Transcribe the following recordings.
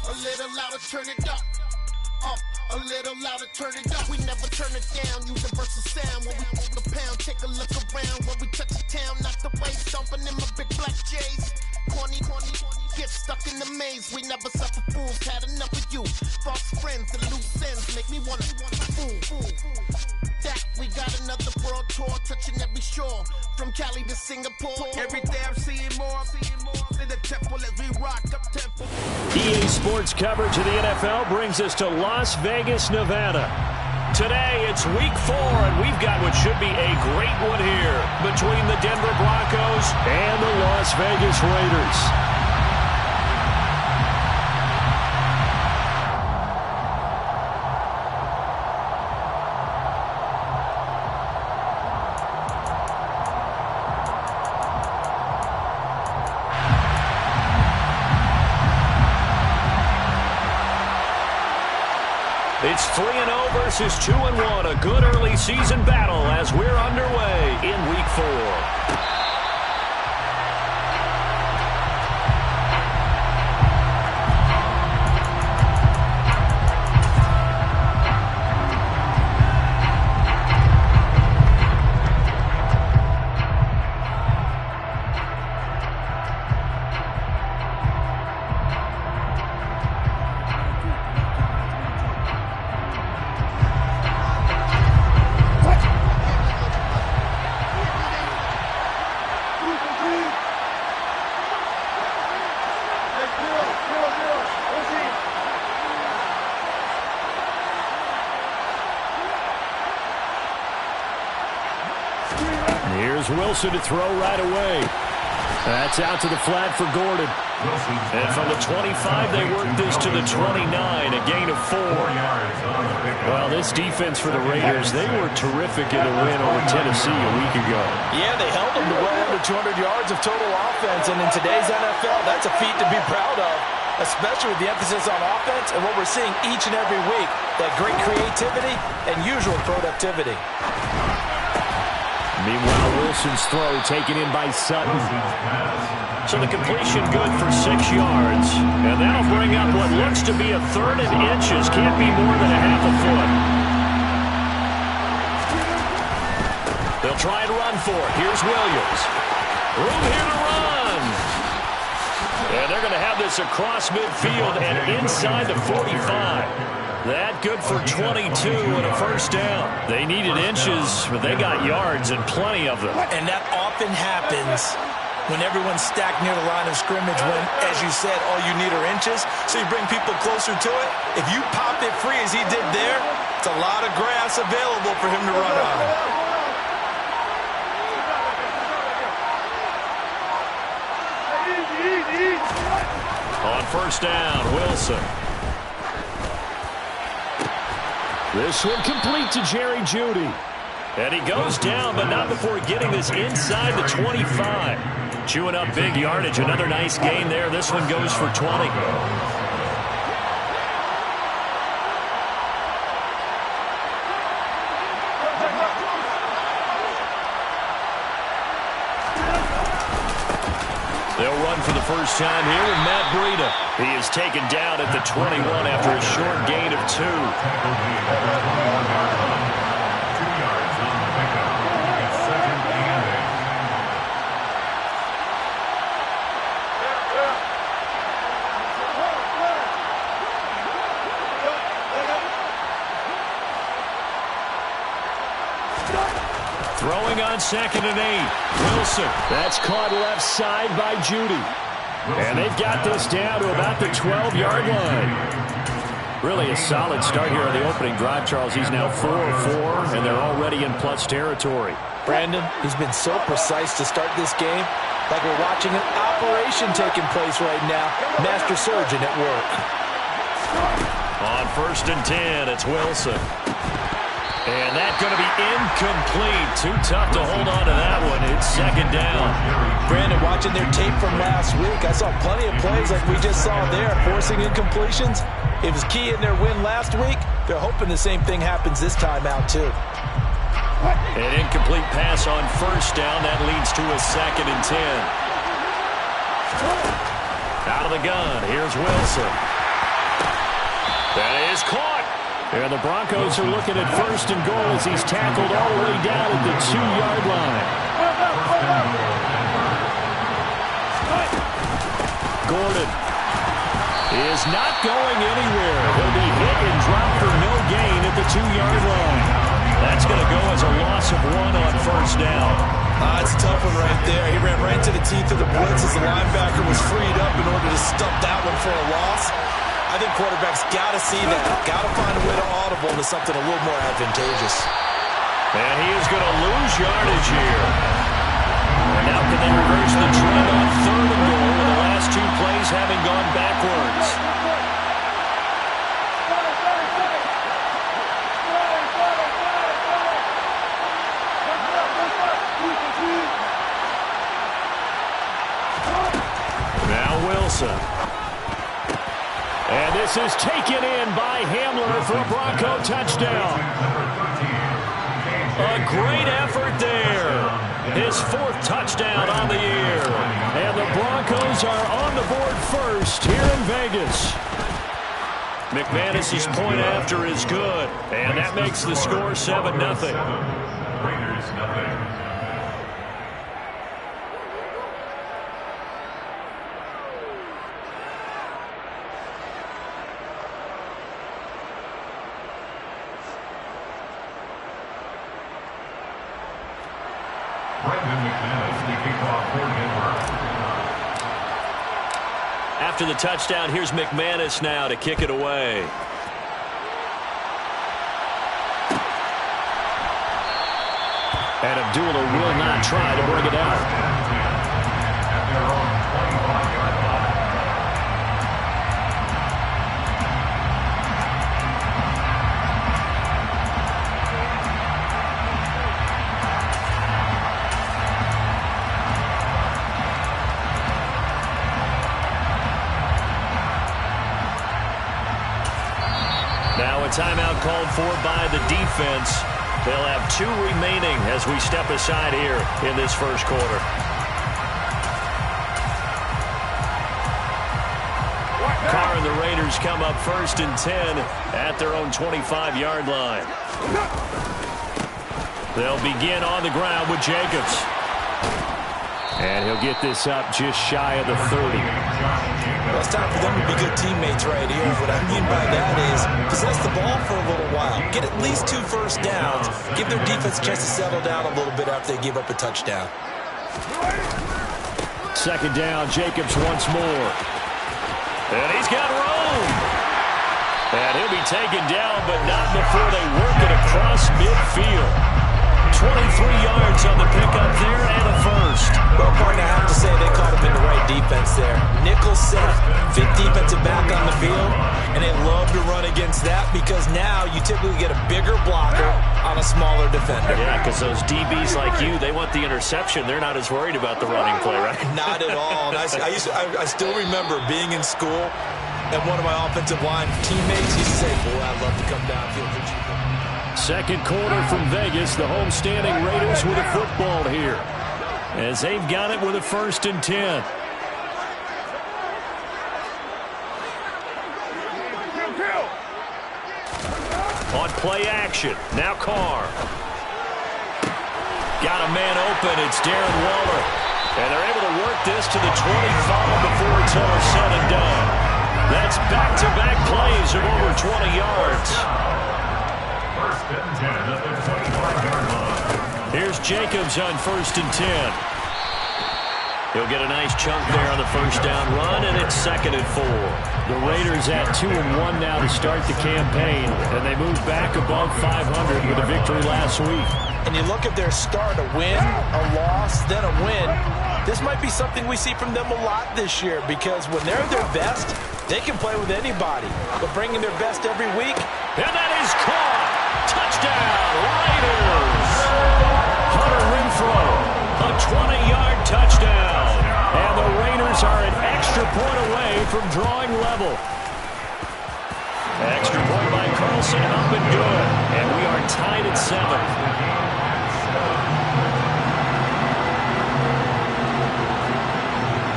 A little louder, turn it up. Up, a little louder, turn it up. We never turn it down, universal sound. When we hold the pound, take a look around. When we touch the town, not the way, stomping in my big black J's. Corny, get stuck in the maze. We never suffer fools, had enough of you. False friends and loose ends make me wanna fool. That we got another world tour, touching every shore, from Cali to Singapore. Every day I'm seeing more in the temple as we rock up temple. EA Sports coverage of the NFL brings us to Las Vegas, Nevada. Today it's week 4, and we've got what should be a great one here between the Denver Broncos and the Las Vegas Raiders. It's 3-0 versus 2-1, a good early season battle as we're underway in week 4. Here's Wilson to throw right away. That's out to the flat for Gordon. And from the 25, they work this to the 29, a gain of 4. Well, this defense for the Raiders, they were terrific in the win over Tennessee a week ago. Yeah, they held them to well under 200 yards of total offense, and in today's NFL, that's a feat to be proud of, especially with the emphasis on offense and what we're seeing each and every week, that great creativity and usual productivity. Meanwhile, Wilson's throw taken in by Sutton. So the completion good for 6 yards. And that'll bring up what looks to be a 3rd and inches. Can't be more than a half a foot. They'll try and run for it. Here's Williams. Room here to run. And they're going to have this across midfield and inside the 45. That good for 22 and a first down. They needed inches, but they got yards and plenty of them. And that often happens when everyone's stacked near the line of scrimmage when, as you said, all you need are inches. So you bring people closer to it. If you pop it free as he did there, it's a lot of grass available for him to run on. On first down, Wilson. This one complete to Jerry Jeudy. And he goes down, but not before getting this inside the 25. Chewing up big yardage. Another nice gain there. This one goes for 20. They'll run for the first time here with Matt Breida. He is taken down at the 21 after a short gain of 2. Throwing on 2nd and 8. Wilson. That's caught left side by Jeudy. And they've got this down to about the 12-yard line. Really a solid start here on the opening drive, Charles. He's now 4-4, and they're already in plus territory. Brandon, he's been so precise to start this game, like we're watching an operation taking place right now. Master surgeon at work. On 1st and 10, it's Wilson. And that's going to be incomplete. Too tough to hold on to that one. It's 2nd down. Brandon, watching their tape from last week, I saw plenty of plays like we just saw there, forcing incompletions. It was key in their win last week. They're hoping the same thing happens this time out, too. An incomplete pass on 1st down. That leads to a 2nd and 10. Out of the gun, here's Wilson. That is caught. And the Broncos are looking at 1st and goal as he's tackled all the way down at the 2-yard line. Gordon is not going anywhere. He'll be hit and dropped for no gain at the 2-yard line. That's going to go as a loss of 1 on 1st down. It's a tough one right there. He ran right into the teeth of the blitz as the linebacker was freed up in order to stop that one for a loss. I think quarterbacks got to see that. Got to find a way to audible into something a little more advantageous. And he is going to lose yardage here. And now can they reverse the trend on 3rd and goal with the last 2 plays having gone backwards? Now Wilson. And this is taken in by Hamler for a Bronco touchdown. A great effort there. His 4th touchdown on the year. And the Broncos are on the board first here in Vegas. McManus's point after is good. And that makes the score 7-0. After the touchdown, here's McManus now to kick it away. And Abdullah will not try to bring it out. Now a timeout called for by the defense. They'll have 2 remaining as we step aside here in this first quarter. Carr and the Raiders come up 1st and 10 at their own 25-yard line. They'll begin on the ground with Jacobs. And he'll get this up just shy of the 30. Well, it's time for them to be good teammates right here. What I mean by that is possess the ball for a little while. Get at least 2 first downs. Give their defense a chance to settle down a little bit after they give up a touchdown. 2nd down, Jacobs once more. And he's got room. And he'll be taken down, but not before they work it across midfield. 23 yards on the pickup there and a first. Well, partner, I have to say they caught him in the right defense there. Nickel set, 5th defensive back on the field, and they love to run against that because now you typically get a bigger blocker on a smaller defender. Yeah, because those DBs like you, they want the interception. They're not as worried about the running play, right? Not at all. And I still remember being in school, and one of my offensive line teammates used to say, boy, I'd love to come downfield with you. 2nd quarter from Vegas. The homestanding Raiders with a football here as they've got it with a 1st and 10. On play action. Now Carr. Got a man open. It's Darren Waller. And they're able to work this to the 25 before it's all said and done. That's back-to-back plays of over 20 yards. Here's Jacobs on 1st and 10. He'll get a nice chunk there on the 1st down run, and it's 2nd and 4. The Raiders at 2-1 now to start the campaign, and they move back above 500 with a victory last week. And you look at their start, a win, a loss, then a win. This might be something we see from them a lot this year because when they're their best, they can play with anybody. But bringing their best every week. And that is caught. Touchdown, Raiders. Hunter Renfrow, a 20-yard touchdown. And the Raiders are an extra point away from drawing level. Extra point by Carlson, up and good. And we are tied at 7.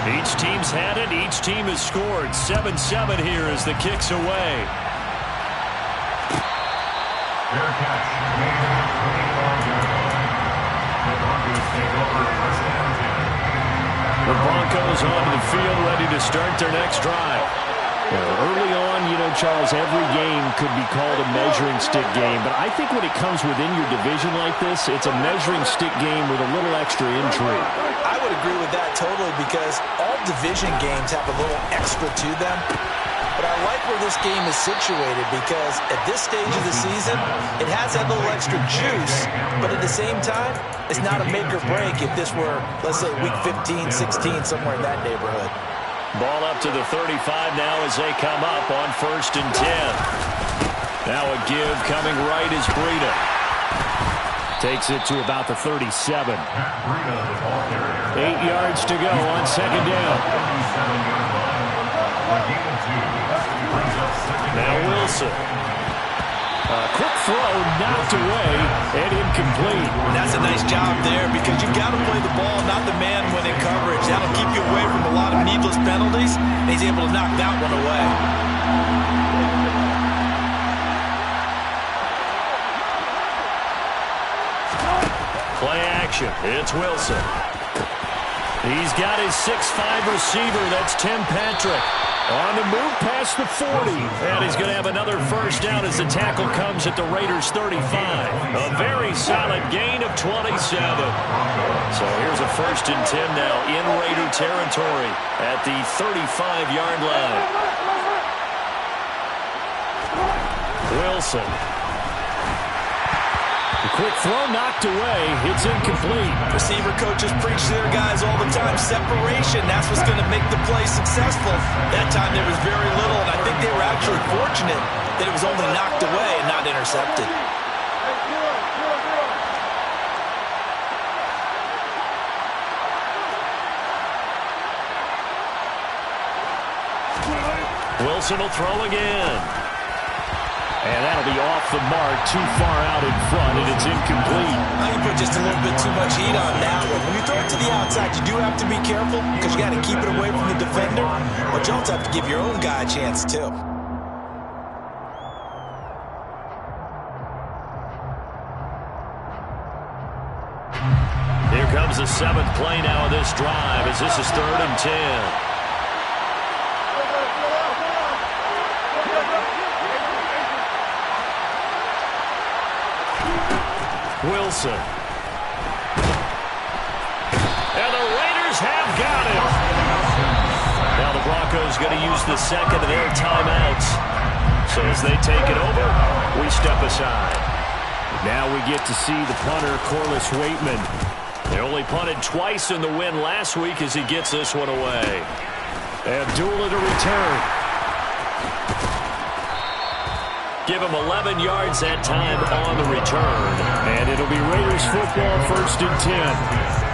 Each team's had it. Each team has scored. 7-7 here as the kick's away. The Broncos onto the field, ready to start their next drive. Early on, Charles, every game could be called a measuring stick game, but I think when it comes within your division like this, it's a measuring stick game with a little extra intrigue. I would agree with that totally, because all division games have a little extra to them. But I like where this game is situated, because at this stage of the season, it has that little extra juice, but at the same time, it's not a make or break if this were, let's say, week 15, 16, somewhere in that neighborhood. Ball up to the 35 now as they come up on 1st and 10. Now a give coming right is Breida. Takes it to about the 37. 8 yards to go on 2nd down. Now Wilson. Quick throw, knocked away, and incomplete. That's a nice job there, because you've got to play the ball, not the man when in coverage. That'll keep you away from a lot of needless penalties. And he's able to knock that one away. Play action. It's Wilson. He's got his 6'5" receiver. That's Tim Patrick. On the move past the 40. And he's going to have another first down as the tackle comes at the Raiders' 35. A very solid gain of 27. So here's a 1st and 10 now in Raider territory at the 35-yard line. Wilson. The quick throw knocked away. It's incomplete. Receiver coaches preach to their guys all the time. Separation, that's what's going to make the play successful. That time there was very little, and I think they were actually fortunate that it was only knocked away and not intercepted. Wilson will throw again. And that'll be off the mark, too far out in front, and it's incomplete. I think you put just a little bit too much heat on that one. When you throw it to the outside, you do have to be careful, because you got to keep it away from the defender, but you also have to give your own guy a chance, too. Here comes the 7th play now of this drive, as this is 3rd and 10. Wilson. And the Raiders have got him. Now the Broncos going to use the second of their timeouts. So as they take it over, we step aside. Now we get to see the punter, Corliss Waitman. They only punted twice in the win last week as he gets this one away. Abdullah to return. Give him 11 yards that time on the return. And it'll be Raiders football, 1st and 10.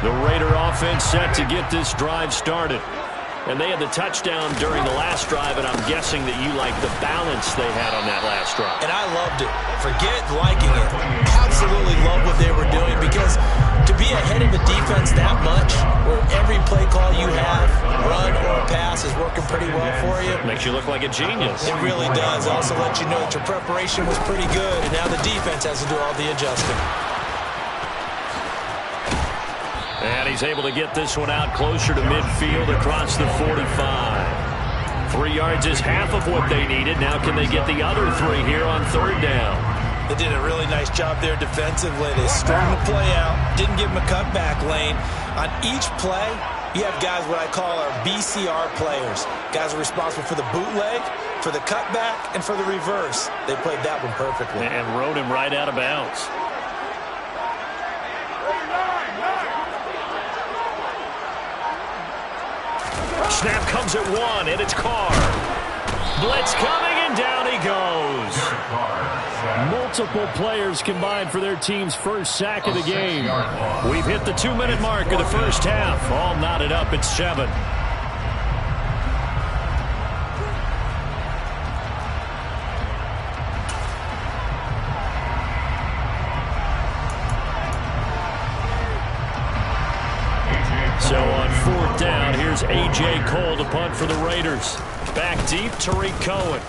The Raider offense set to get this drive started. And they had the touchdown during the last drive, and I'm guessing that you like the balance they had on that last drive. And I loved it. Forget liking it. Absolutely love what they were doing, because to be ahead of the defense that much, where every play call you have, run or pass, is working pretty well for you. Makes you look like a genius. It really does. Also let you know that your preparation was pretty good, and now the defense has to do all the adjusting. And he's able to get this one out closer to midfield across the 45. 3 yards is half of what they needed. Now can they get the other 3 here on 3rd down? They did a really nice job there defensively. They strung the play out, didn't give them a cutback lane. On each play, you have guys what I call our BCR players. Guys are responsible for the bootleg, for the cutback, and for the reverse. They played that one perfectly. And rode him right out of bounds. Snap comes at 1, and it's Carr. Blitz coming, and down he goes. Multiple players combined for their team's first sack of the game. We've hit the 2-minute mark of the first half. All knotted up at 7. So on 4th down, here's A.J. Cole to punt for the Raiders. Back deep, Tariq Cohen.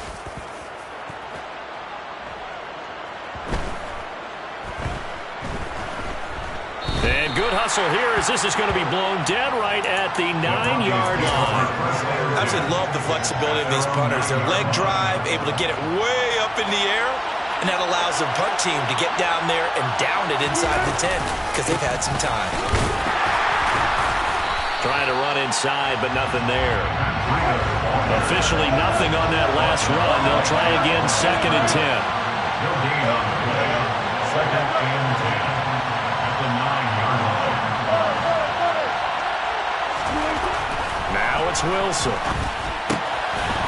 And good hustle here as this is going to be blown dead right at the 9-yard line. I absolutely love the flexibility of these punters. Their leg drive, able to get it way up in the air, and that allows their punt team to get down there and down it inside the 10 because they've had some time. Trying to run inside, but nothing there. Officially nothing on that last run. They'll try again, 2nd and 10. Second and 10 at the 9-yard line. Now it's Wilson.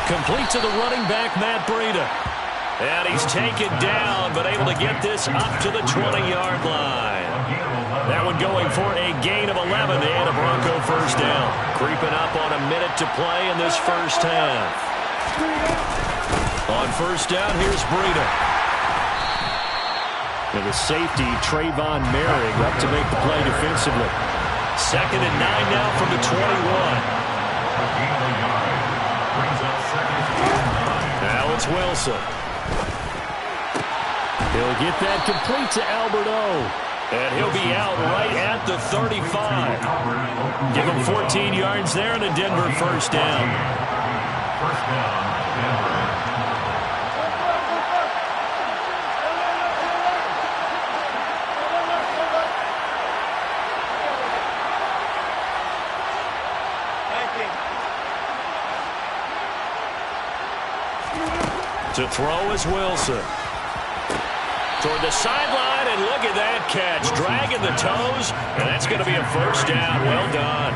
Complete to the running back, Matt Breida. And he's taken down, but able to get this up to the 20-yard line. That one going for a gain of 11 and a Bronco first down. Creeping up on a minute to play in this first half. On first down, here's Breida. And the safety, Trayvon Merrick, up to make the play defensively. 2nd and 9 now from the 21. Now it's Wilson. He'll get that complete to Albert O. And he'll be out right at the 35. Give him 14 yards there and a Denver first down. First down, Denver. To throw is Wilson. Toward the sideline, and look at that catch. Dragging the toes, and that's going to be a first down. Well done.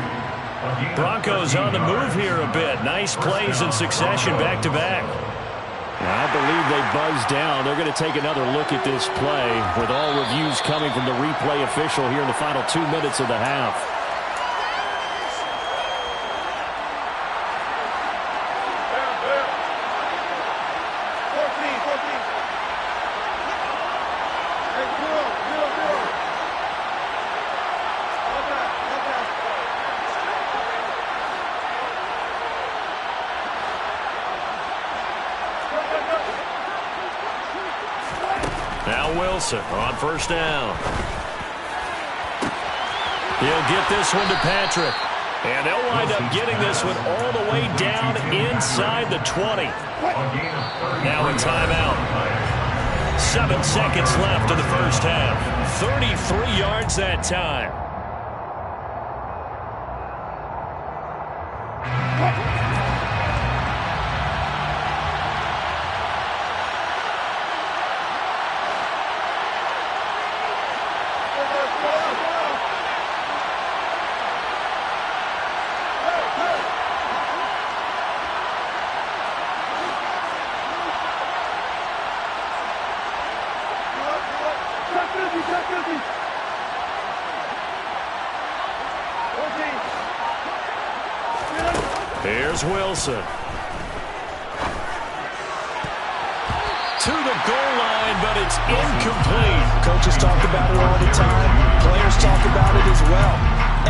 Broncos on the move here a bit. Nice plays in succession back-to-back. I believe they buzzed down. They're going to take another look at this play with all reviews coming from the replay official here in the final 2 minutes of the half. Now Wilson on first down. He'll get this one to Patrick. And they'll wind up getting this one all the way down inside the 20. Now a timeout. 7 seconds left in the first half. 33 yards that time. Here's Wilson. To the goal line, but it's incomplete. Coaches talk about it all the time. Players talk about it as well.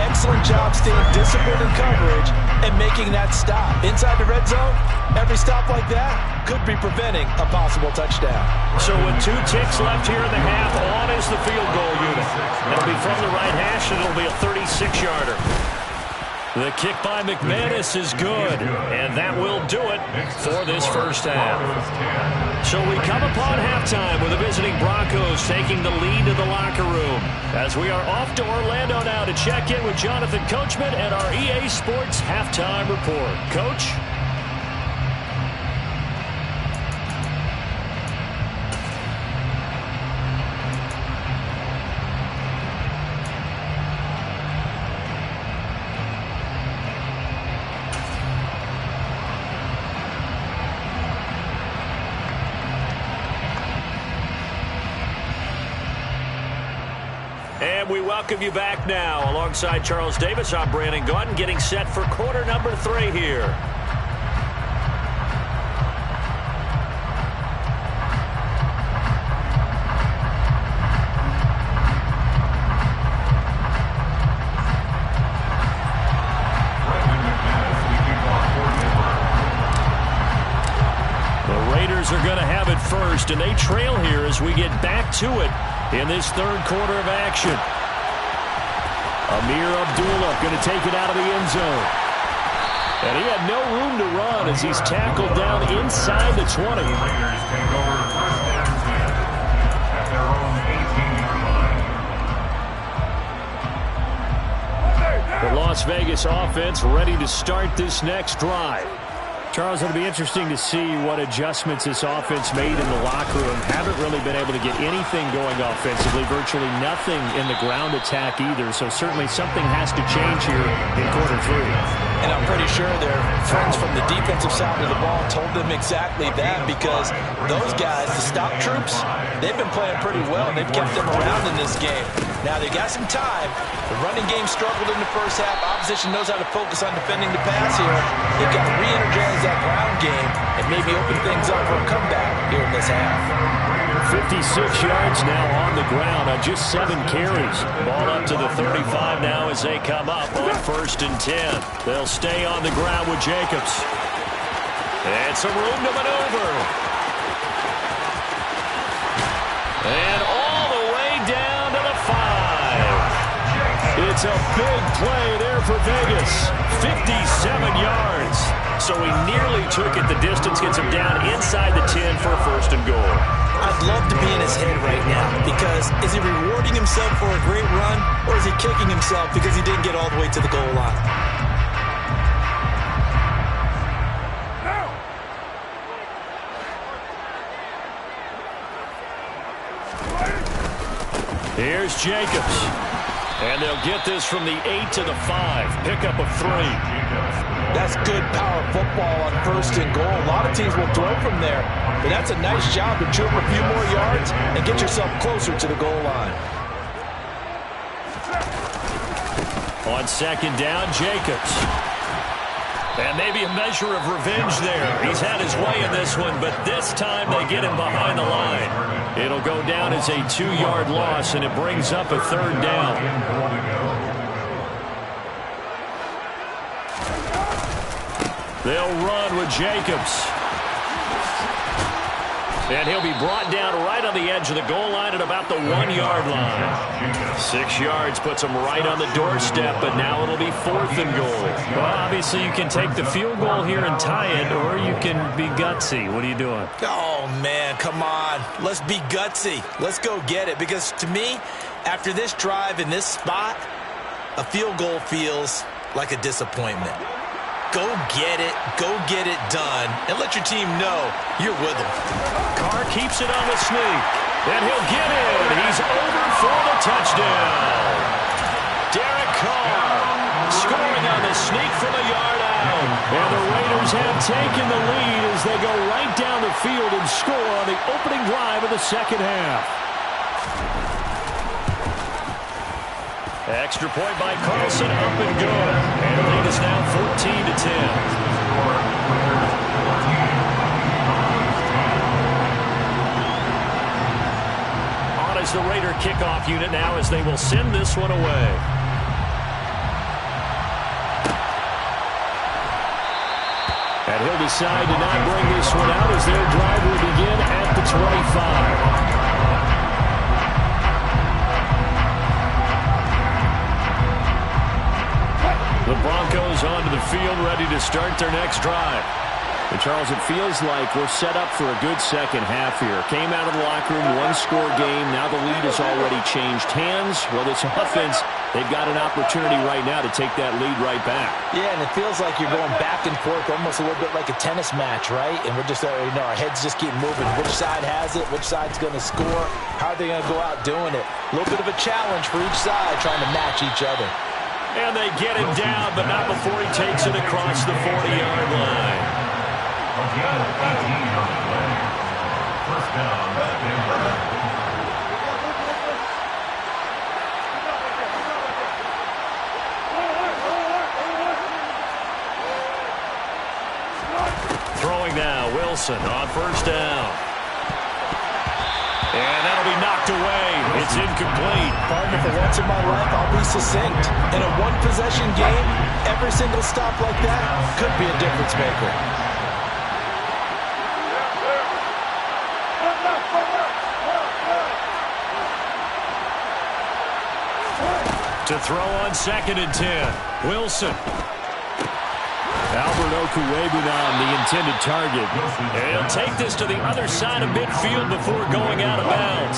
Excellent job staying disciplined in coverage and making that stop. Inside the red zone, every stop like that could be preventing a possible touchdown. So with 2 ticks left here in the half, on is the field goal unit. It'll be from the right hash, and it'll be a 36-yarder. The kick by McManus is good, and that will do it for this first half. So we come upon halftime with the visiting Broncos taking the lead to the locker room as we are off to Orlando now to check in with Jonathan Coachman and our EA Sports Halftime Report. Coach? And we welcome you back now. Alongside Charles Davis, I'm Brandon Gaudin, getting set for quarter number 3 here. Bears are going to have it first, and they trail here as we get back to it in this third quarter of action. Amir Abdullah going to take it out of the end zone. And he had no room to run as he's tackled down inside the 20. Raiders take over first and 10 at their own 18-yard line. The Las Vegas offense ready to start this next drive. Charles, it'll be interesting to see what adjustments this offense made in the locker room. Haven't really been able to get anything going offensively, virtually nothing in the ground attack either. So certainly something has to change here in quarter three. And I'm pretty sure their friends from the defensive side of the ball told them exactly that, because those guys, the stop troops, they've been playing pretty well. They've kept them around in this game. Now they got some time. The running game struggled in the first half. Opposition knows how to focus on defending the pass here. They've got to re-energize that ground game and maybe open things up for a comeback here in this half. 56 yards now on the ground on just 7 carries. Ball up to the 35 now as they come up on 1st and 10. They'll stay on the ground with Jacobs. And some room to maneuver. And all the way down to the 5. It's a big play there for Vegas. 57 yards. So he nearly took it the distance, gets him down inside the 10 for a 1st and goal. I'd love to be in his head right now, because is he rewarding himself for a great run, or is he kicking himself because he didn't get all the way to the goal line? Here's Jacobs. And they'll get this from the 8 to the 5. Pickup of 3. That's good power football on 1st and goal. A lot of teams will throw from there, but that's a nice job to chew up a few more yards and get yourself closer to the goal line. On 2nd down, Jacobs. And maybe a measure of revenge there. He's had his way in this one, but this time they get him behind the line. It'll go down as a 2-yard loss, and it brings up a 3rd down. They'll run with Jacobs. And he'll be brought down right on the edge of the goal line at about the 1-yard line. 6 yards puts him right on the doorstep, but now it'll be 4th and goal. Well, obviously you can take the field goal here and tie it, or you can be gutsy. What are you doing? Oh, man, come on. Let's be gutsy. Let's go get it, because to me, after this drive in this spot, a field goal feels like a disappointment. Go get it done, and let your team know you're with them. Carr keeps it on the sneak, and he'll get in. He's over for the touchdown. Derek Carr scoring on the sneak from a yard out. And the Raiders have taken the lead as they go right down the field and score on the opening drive of the second half. Extra point by Carlson, up and good. And the lead is now 14-10. On is the Raider kickoff unit now as they will send this one away. And he'll decide to not bring this one out as their drive will begin at the 25. The Broncos onto the field, ready to start their next drive. And Charles, it feels like we're set up for a good second half here. Came out of the locker room, 1-score game. Now the lead has already changed hands. Well, this offense, they've got an opportunity right now to take that lead right back. Yeah, and it feels like you're going back and forth, almost a little bit like a tennis match, right? And we're just, our heads just keep moving. Which side has it? Which side's going to score? How are they going to go out doing it? A little bit of a challenge for each side, trying to match each other. And they get him down, but not before he takes it across the 40-yard line. First down, Denver. Throwing now, Wilson on 1st down. And that'll be knocked away. It's incomplete. Partner, for once in my life, I'll be succinct. In a one-possession game, every single stop like that could be a difference maker. To throw on 2nd and 10. Wilson. Albert Okwuegbunam, the intended target. And he'll take this to the other side of midfield before going out of bounds.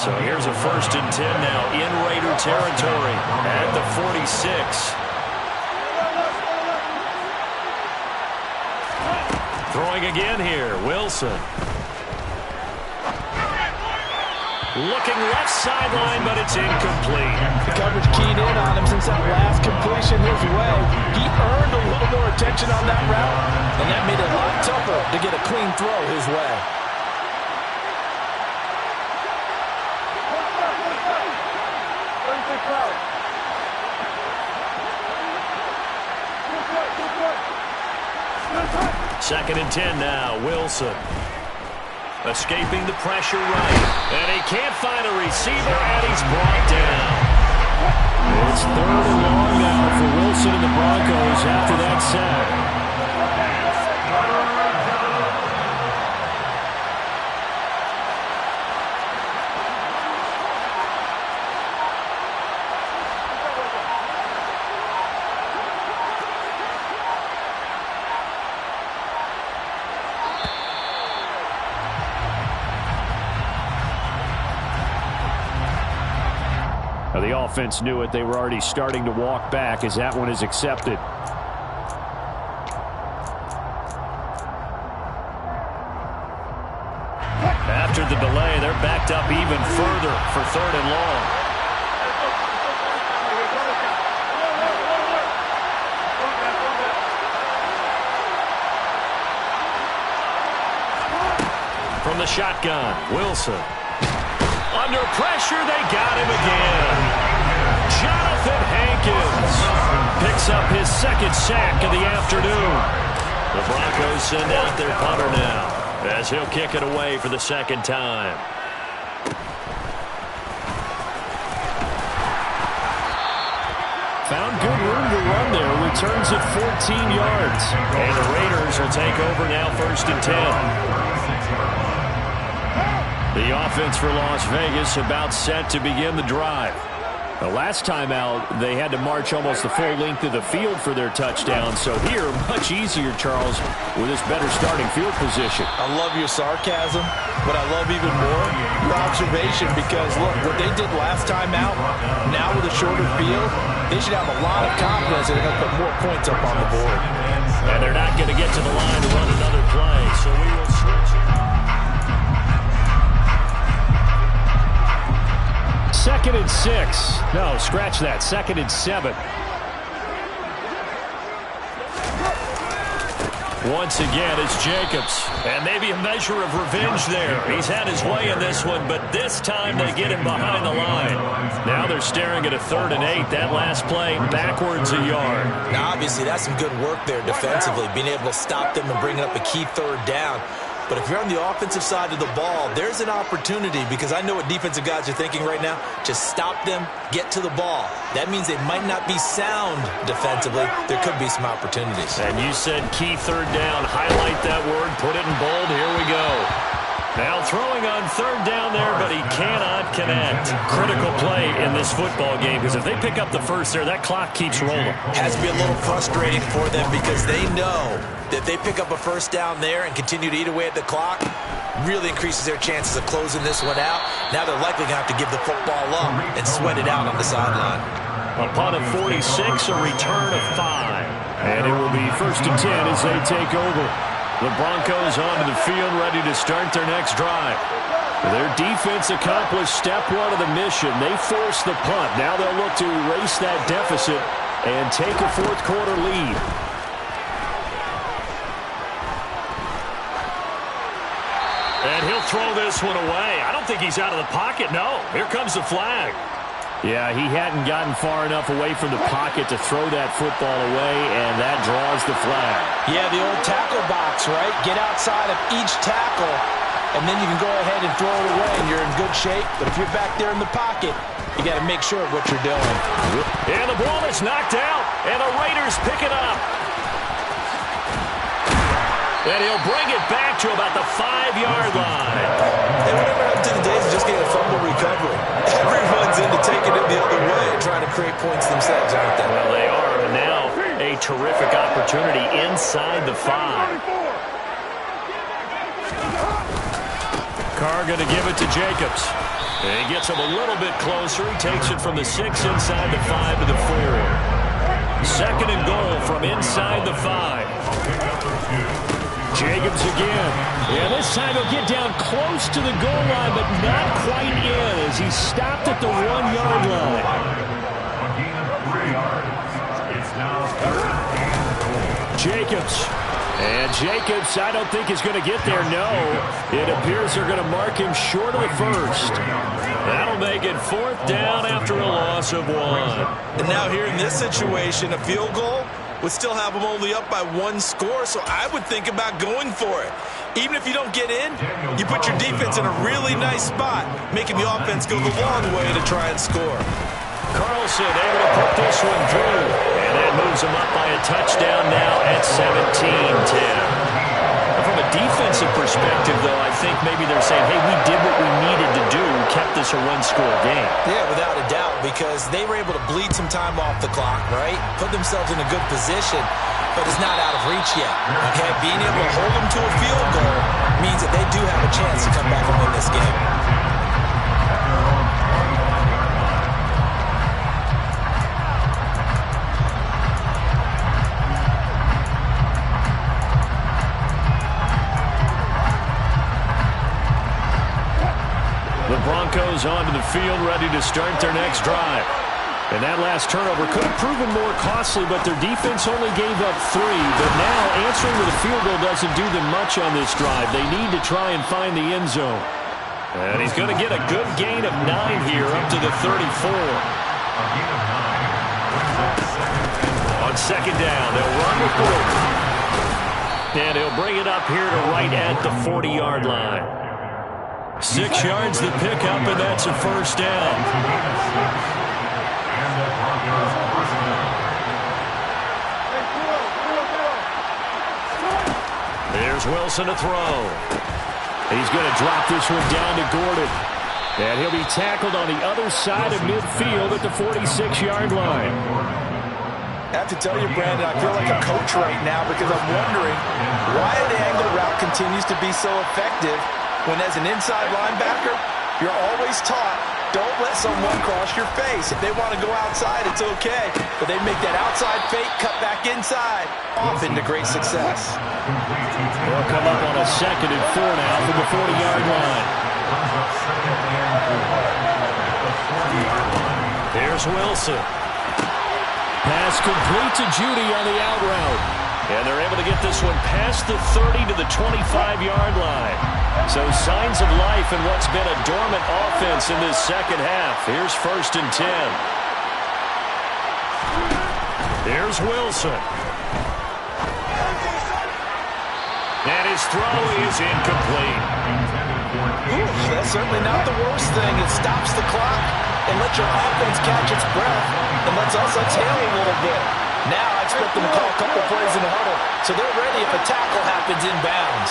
So here's a 1st and 10 now in Raider territory at the 46. Throwing again here, Wilson. Looking left sideline, but it's incomplete. The coverage keyed in on him since that last completion his way. He earned a little more attention on that route, and that made it a lot tougher to get a clean throw his way. Second and 10 now, Wilson. Escaping the pressure right. And he can't find a receiver, and he's brought down. It's 3rd and long now for Wilson and the Broncos after that sack. The offense knew it. They were already starting to walk back as that one is accepted. After the delay, they're backed up even further for 3rd and long. From the shotgun, Wilson. Under pressure, they got him again. Jonathan Hankins picks up his 2nd sack of the afternoon. The Broncos send out their punter now as he'll kick it away for the 2nd time. Found good room to run there. Returns at 14 yards. And the Raiders will take over now 1st and 10. The offense for Las Vegas about set to begin the drive. The last time out, they had to march almost the full length of the field for their touchdown. So here, much easier, Charles, with this better starting field position. I love your sarcasm, but I love even more your observation because, look, what they did last time out, now with a shorter field, they should have a lot of confidence that they're going to put more points up on the board. And they're not going to get to the line to run another play, so we will switch. 2nd and 6. No, scratch that. 2nd and 7. Once again, it's Jacobs. And maybe a measure of revenge there. He's had his way in this one, but this time they get him behind the line. Now they're staring at a 3rd and 8. That last play, backwards a yard. Now, obviously, that's some good work there defensively, being able to stop them and bringing up a key 3rd down. But if you're on the offensive side of the ball, there's an opportunity because I know what defensive guys are thinking right now. Just stop them, get to the ball. That means they might not be sound defensively. There could be some opportunities. And you said key 3rd down. Highlight that word. Put it in bold. Here we go. Now throwing on 3rd down there, but he cannot connect. Critical play in this football game because if they pick up the first there, that clock keeps rolling. Has to be a little frustrating for them because they know that they pick up a 1st down there and continue to eat away at the clock, really increases their chances of closing this one out. Now they're likely going to have to give the football up and sweat it out on the sideline. Upon a 46, a return of 5. And it will be 1st and 10 as they take over. The Broncos onto the field ready to start their next drive. Their defense accomplished step 1 of the mission. They forced the punt. Now they'll look to erase that deficit and take a 4th quarter lead. And he'll throw this one away. I don't think he's out of the pocket. No, here comes the flag. Yeah, he hadn't gotten far enough away from the pocket to throw that football away, and that draws the flag. Yeah, the old tackle box, right? Get outside of each tackle, and then you can go ahead and throw it away, and you're in good shape. But if you're back there in the pocket, you got to make sure of what you're doing. And the ball is knocked out, and the Raiders pick it up. And he'll bring it back to about the 5-yard line. Hey, whatever happened to the days of just getting a fumble recovery? Everyone's into taking it the other way, trying to create points themselves, aren't they? Well, they are. And now a terrific opportunity inside the 5. Carr going to give it to Jacobs. And he gets him a little bit closer. He takes it from the 6 inside the 5 to the 4. Second and goal from inside the 5. Jacobs again. Yeah, this time he'll get down close to the goal line, but not quite in as he stopped at the 1-yard line. Jacobs. And Jacobs, I don't think is going to get there. No. It appears they're going to mark him short of the first. That'll make it 4th down after a loss of 1. And now here in this situation, a field goal would still have them only up by 1 score, so I would think about going for it. Even if you don't get in, you put your defense in a really nice spot, making the offense go the long way to try and score. Carlson able to put this one through, and that moves him up by a touchdown now at 17-10. From a defensive perspective, though, I think maybe they're saying, hey, we did what we needed to do, kept this a 1-score game. Yeah, without a doubt, because they were able to bleed some time off the clock, right? Put themselves in a good position, but it's not out of reach yet. Okay, being able to hold them to a field goal means that they do have a chance to come back and win this game. The Broncos onto the field, ready to start their next drive. And that last turnover could have proven more costly, but their defense only gave up 3. But now answering with a field goal doesn't do them much on this drive. They need to try and find the end zone. And he's going to get a good gain of 9 here up to the 34. On second down, they'll run with Gordon. And he'll bring it up here to right at the 40-yard line. 6 yards the pick up, and that's a first down. There's Wilson to throw. He's going to drop this one down to Gordon. And he'll be tackled on the other side of midfield at the 46-yard line. I have to tell you, Brandon, I feel like a coach right now because I'm wondering why the angle route continues to be so effective when as an inside linebacker, you're always taught, don't let someone cross your face. If they want to go outside, it's okay. But they make that outside fake, cut back inside, often to great success. They'll come up on a 2nd and 4 now from the 40-yard line. Here's Wilson. Pass complete to Judy on the out route. And they're able to get this one past the 30 to the 25-yard line. So signs of life in what's been a dormant offense in this second half. Here's 1st and 10. Here's Wilson. And his throw is incomplete. Ooh, that's certainly not the worst thing. It stops the clock and lets your offense catch its breath and lets us exhale a little bit. Now I expect them to call a couple plays in the huddle, so they're ready if a tackle happens inbounds.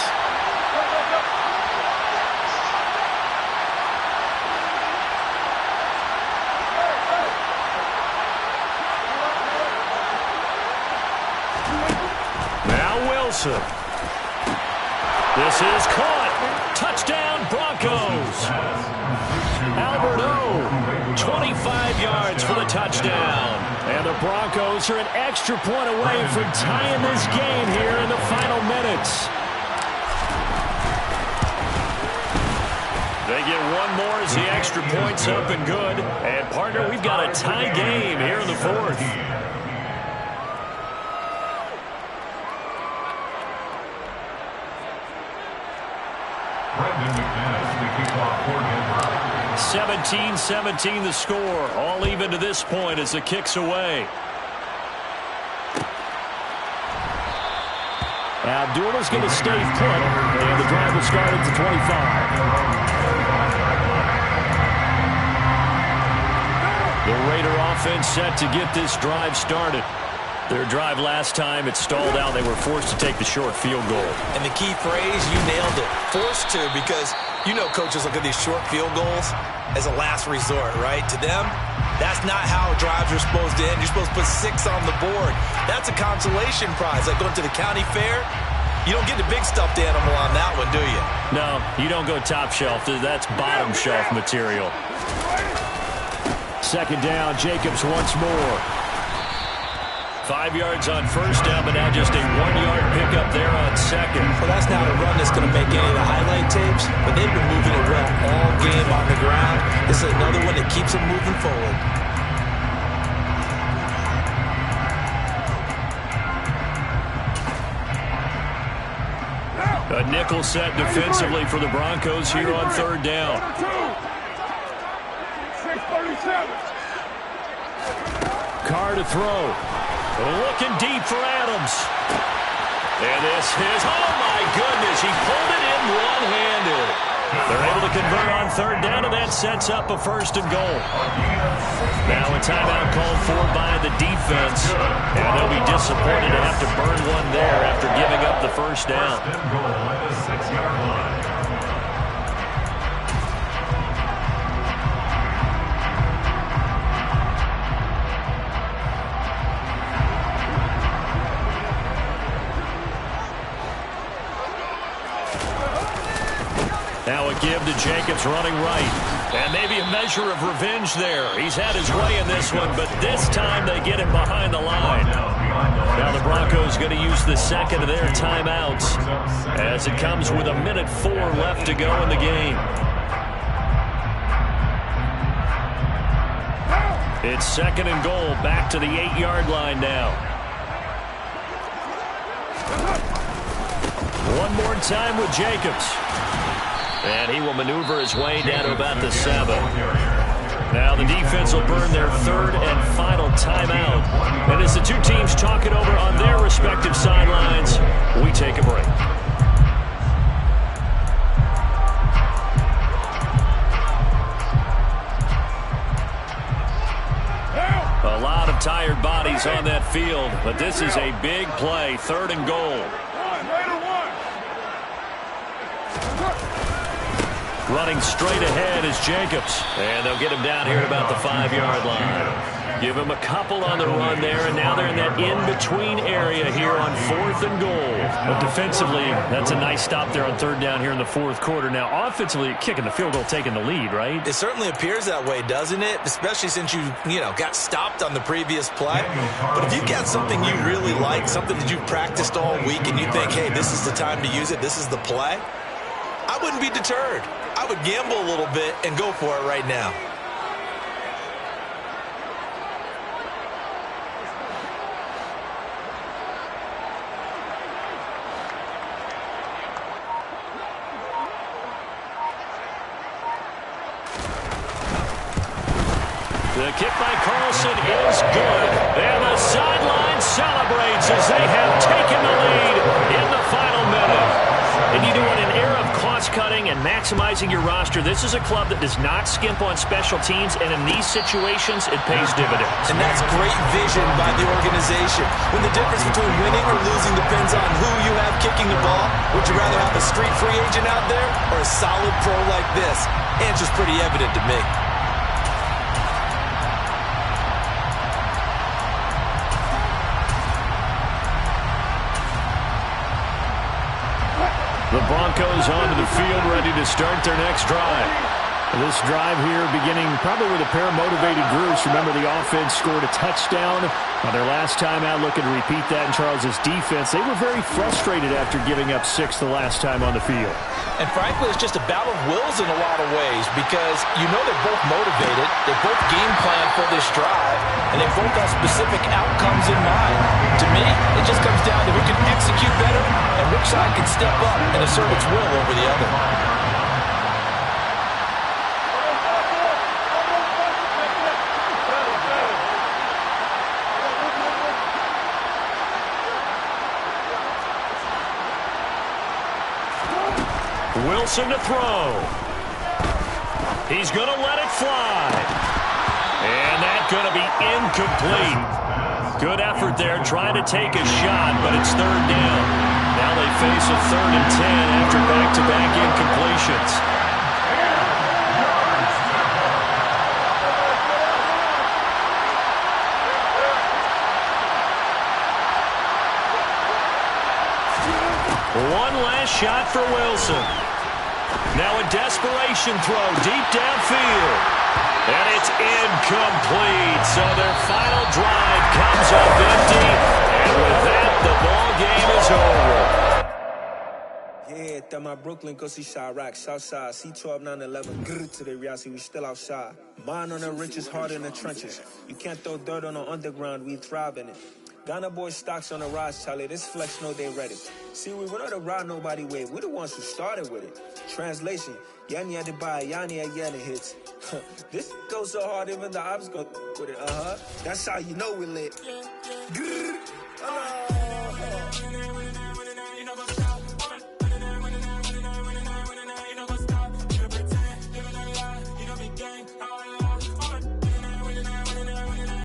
Now Wilson. This is caught. Touchdown, Broncos. Albert O, 25 yards for the touchdown. And the Broncos are an extra point away from tying this game here in the final minutes. They get one more as the extra point's up and good. And, partner, we've got a tie game here in the 4th. Brendan McManus, the kickoff coordinator. 17-17 the score. All even to this point as the kick's away. Abdullah's going to stay put, and the drive will start at the 25. The Raider offense set to get this drive started. Their drive last time, it stalled out. They were forced to take the short field goal. And the key phrase, you nailed it. Forced to, because you know coaches look at these short field goals as a last resort, right? To them, that's not how drives are supposed to end. You're supposed to put 6 on the board. That's a consolation prize. Like going to the county fair, you don't get the big stuffed animal on that one, do you? No, you don't go top shelf. That's bottom shelf material. Second down, Jacobs once more. 5 yards on first down, but now just a 1-yard pickup there on second. Well, that's not a run that's going to make any of the highlight tapes, but they've been moving it well all game on the ground. This is another one that keeps them moving forward. A nickel set defensively for the Broncos here on third down. 6:37. Carr to throw. Looking deep for Adams. And this is, oh my goodness, he pulled it in one-handed. They're able to convert on third down, and that sets up a 1st and goal. Now a timeout called for by the defense, and they'll be disappointed to have to burn one there after giving up the first down. 1st and goal at the 6-yard line. Now a give to Jacobs running right. And maybe a measure of revenge there. He's had his way in this one, but this time they get him behind the line. Now the Broncos going to use the second of their timeouts as it comes with 1:04 left to go in the game. It's 2nd and goal, back to the 8-yard line now. One more time with Jacobs. And he will maneuver his way down to about the 7. Now the defense will burn their 3rd and final timeout. And as the two teams talk it over on their respective sidelines, we take a break. A lot of tired bodies on that field, but this is a big play, 3rd and goal. Running straight ahead is Jacobs. And they'll get him down here at about the 5-yard line. Give him a couple on the run there, and now they're in that in-between area here on 4th and goal. But defensively, that's a nice stop there on 3rd down here in the 4th quarter. Now, offensively, kicking the field goal, taking the lead, right? It certainly appears that way, doesn't it? Especially since you got stopped on the previous play. But if you've got something you really like, something that you've practiced all week, and you think, hey, this is the time to use it, this is the play, I wouldn't be deterred. I would gamble a little bit and go for it right now. The kick by Carlson is good. And the sideline celebrates as they have taken the lead in the final minute. And you do want an era of cost-cutting and maximizing your roster. This is a club that does not skimp on special teams, and in these situations, it pays dividends. And that's great vision by the organization. When the difference between winning or losing depends on who you have kicking the ball, would you rather have a street free agent out there or a solid pro like this? Answer's pretty evident to me. The Broncos onto the field, ready to start their next drive. This drive here beginning probably with a pair of motivated groups. Remember, the offense scored a touchdown on their last time out, looking to repeat that in Charles' defense. They were very frustrated after giving up 6 the last time on the field. And frankly, it's just a battle of wills in a lot of ways because they're both motivated, they both game plan for this drive, and they both have specific outcomes in mind. To me, it just comes down to who can execute better and which side can step up and assert its will over the other. Wilson to throw. He's going to let it fly. And that's going to be incomplete. Good effort there, trying to take a shot, but it's third down. Now they face a 3rd and 10 after back-to-back incompletions. One last shot for Wilson. Now a desperation throw deep downfield. And it's incomplete. So their final drive comes up empty. And with that, the ball game is over. Yeah, that my Brooklyn go see Chirac, Southside, C12, 911, grrr to the reality, we still outside. Mine on the riches, hard in the trenches. You can't throw dirt on the underground, we thrive in it. Ghana boys stocks on the rise, Charlie. This flex know they ready. See, we were not to ride nobody way. We the ones who started with it. Translation: Yanni had to buy Yanni again hits. This goes so hard, even the ops go with it. That's how you know we lit. Grrr.